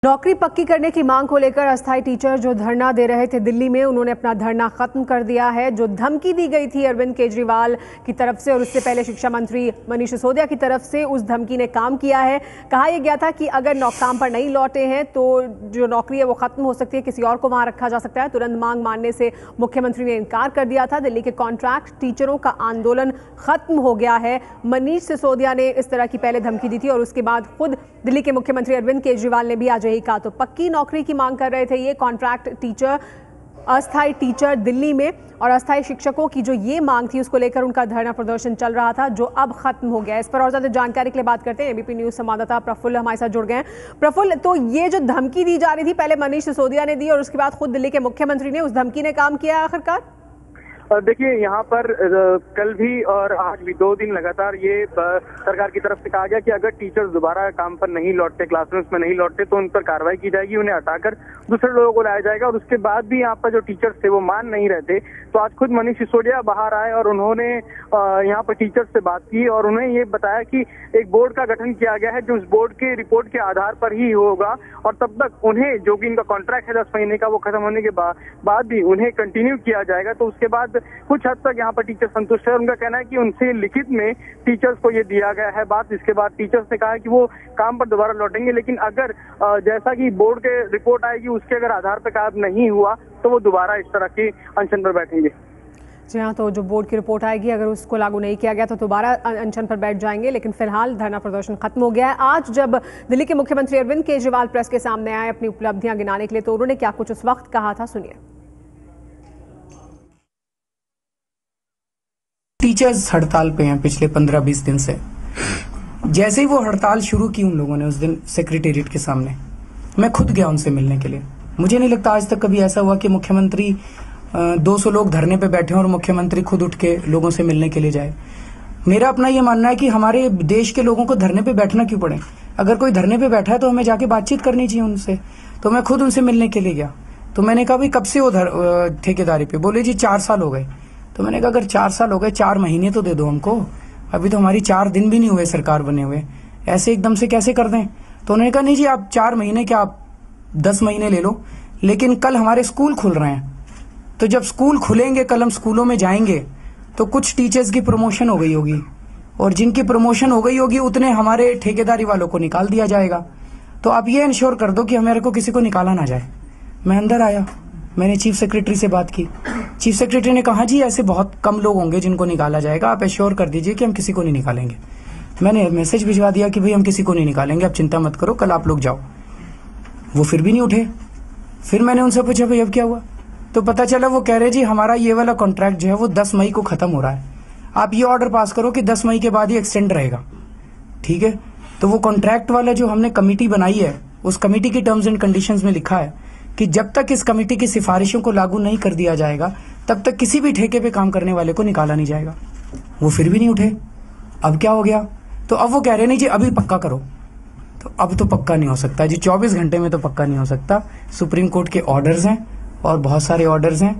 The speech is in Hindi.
नौकरी पक्की करने की मांग को लेकर अस्थायी टीचर जो धरना दे रहे थे दिल्ली में, उन्होंने अपना धरना खत्म कर दिया है। जो धमकी दी गई थी अरविंद केजरीवाल की तरफ से और उससे पहले शिक्षा मंत्री मनीष सिसोदिया की तरफ से, उस धमकी ने काम किया है। कहा यह गया था कि अगर काम पर नहीं लौटे हैं तो जो नौकरी है वो खत्म हो सकती है, किसी और को वहां रखा जा सकता है। तुरंत मांग मानने से मुख्यमंत्री ने इनकार कर दिया था। दिल्ली के कॉन्ट्रैक्ट टीचरों का आंदोलन खत्म हो गया है। मनीष सिसोदिया ने इस तरह की पहले धमकी दी थी और उसके बाद खुद दिल्ली के मुख्यमंत्री अरविंद केजरीवाल ने भी आज यही कहा। तो पक्की नौकरी की मांग कर रहे थे ये कॉन्ट्रैक्ट टीचर, अस्थायी टीचर दिल्ली में, और अस्थायी शिक्षकों की जो ये मांग थी उसको लेकर उनका धरना प्रदर्शन चल रहा था जो अब खत्म हो गया। इस पर और ज्यादा जानकारी के लिए बात करते हैं। एबीपी न्यूज संवाददाता प्रफुल्ल हमारे साथ जुड़ गए हैं। प्रफुल्ल, तो ये जो धमकी दी जा रही थी पहले मनीष सिसोदिया ने दी और उसके बाद खुद दिल्ली के मुख्यमंत्री ने, उस धमकी ने काम किया आखिरकार? देखिए, यहाँ पर कल भी और आज भी 2 दिन लगातार ये सरकार की तरफ से कहा गया कि अगर टीचर्स दोबारा काम पर नहीं लौटते, क्लासरूम्स में नहीं लौटते तो उन पर कार्रवाई की जाएगी, उन्हें हटाकर दूसरे लोगों को लाया जाएगा। और उसके बाद भी यहाँ पर जो टीचर्स थे वो मान नहीं रहते। तो आज खुद मनीष सिसोदिया बाहर आए और उन्होंने यहाँ पर टीचर्स से बात की और उन्हें ये बताया कि एक बोर्ड का गठन किया गया है जो उस बोर्ड के रिपोर्ट के आधार पर ही होगा और तब तक उन्हें, जो कि इनका कॉन्ट्रैक्ट है 10 महीने का, वो खत्म होने के बाद भी उन्हें कंटिन्यू किया जाएगा। तो उसके बाद कुछ हद तक यहाँ पर टीचर संतुष्ट है। उनका कहना है कि उनसे लिखित में टीचर्स को ये दिया गया है बात। इसके बाद टीचर्स ने कहा है कि वो काम पर दोबारा लौटेंगे, लेकिन अगर जैसा कि बोर्ड के रिपोर्ट आएगी उसके अगर आधार पर काम नहीं हुआ तो वो दोबारा इस तरह के अनशन पर बैठेंगे। जी हाँ, तो जो बोर्ड की रिपोर्ट आएगी अगर उसको लागू नहीं किया गया तो दोबारा अनशन पर बैठ जाएंगे। लेकिन फिलहाल धरना प्रदर्शन खत्म हो गया है। आज जब दिल्ली के मुख्यमंत्री अरविंद केजरीवाल प्रेस के सामने आए अपनी उपलब्धियां गिनाने के लिए, तो उन्होंने क्या कुछ उस वक्त कहा था, सुनिए। टीचर्स हड़ताल पे हैं पिछले 15-20 दिन से। जैसे ही वो हड़ताल शुरू की उन लोगों ने उस दिन सेक्रेटेरिएट के सामने, मैं खुद गया उनसे मिलने के लिए। मुझे नहीं लगता आज तक कभी ऐसा हुआ कि मुख्यमंत्री 200 लोग धरने पे बैठे और मुख्यमंत्री खुद उठ के लोगों से मिलने के लिए जाए। मेरा अपना ये मानना है कि हमारे देश के लोगों को धरने पे बैठना क्यों पड़े। अगर कोई धरने पे बैठा है तो हमें जाके बातचीत करनी चाहिए उनसे। तो मैं खुद उनसे मिलने के लिए गया। तो मैंने कहा भाई कब से हो ठेकेदारी पे? बोले जी 4 साल हो गए। तो मैंने कहा अगर 4 साल हो गए, 4 महीने तो दे दो हमको। अभी तो हमारी 4 दिन भी नहीं हुए सरकार बने हुए, ऐसे एकदम से कैसे कर दें? तो उन्होंने कहा नहीं जी, आप 4 महीने क्या, आप 10 महीने ले लो, लेकिन कल हमारे स्कूल खुल रहे हैं। तो जब स्कूल खुलेंगे, कल हम स्कूलों में जाएंगे तो कुछ टीचर्स की प्रमोशन हो गई होगी और जिनकी प्रमोशन हो गई होगी उतने हमारे ठेकेदारी वालों को निकाल दिया जाएगा। तो आप ये इंश्योर कर दो कि हमारे को किसी को निकाला ना जाए। मैं अंदर आया, मैंने चीफ सेक्रेटरी से बात की। चीफ सेक्रेटरी ने कहा जी ऐसे बहुत कम लोग होंगे जिनको निकाला जाएगा, आप एश्योर कर दीजिए कि हम किसी को नहीं निकालेंगे। मैंने मैसेज भिजवा दिया कि भाई हम किसी को नहीं निकालेंगे, आप चिंता मत करो, कल आप लोग जाओ। वो फिर भी नहीं उठे। फिर मैंने उनसे पूछा भाई अब क्या हुआ? तो पता चला वो कह रहे जी हमारा ये वाला कॉन्ट्रैक्ट जो है वो 10 मई को खत्म हो रहा है, आप ये ऑर्डर पास करो कि 10 मई के बाद ही एक्सटेंड रहेगा। ठीक है, तो वो कॉन्ट्रैक्ट वाला जो हमने कमेटी बनाई है, उस कमेटी की टर्म्स एंड कंडीशंस में लिखा है कि जब तक इस कमेटी की सिफारिशों को लागू नहीं कर दिया जाएगा तब तक किसी भी ठेके पे काम करने वाले को निकाला नहीं जाएगा। वो फिर भी नहीं उठे। अब क्या हो गया? तो अब वो कह रहे नहीं जी अभी पक्का करो। तो अब तो पक्का नहीं हो सकता जी, 24 घंटे में तो पक्का नहीं हो सकता। सुप्रीम कोर्ट के ऑर्डर्स हैं और बहुत सारे ऑर्डर्स हैं।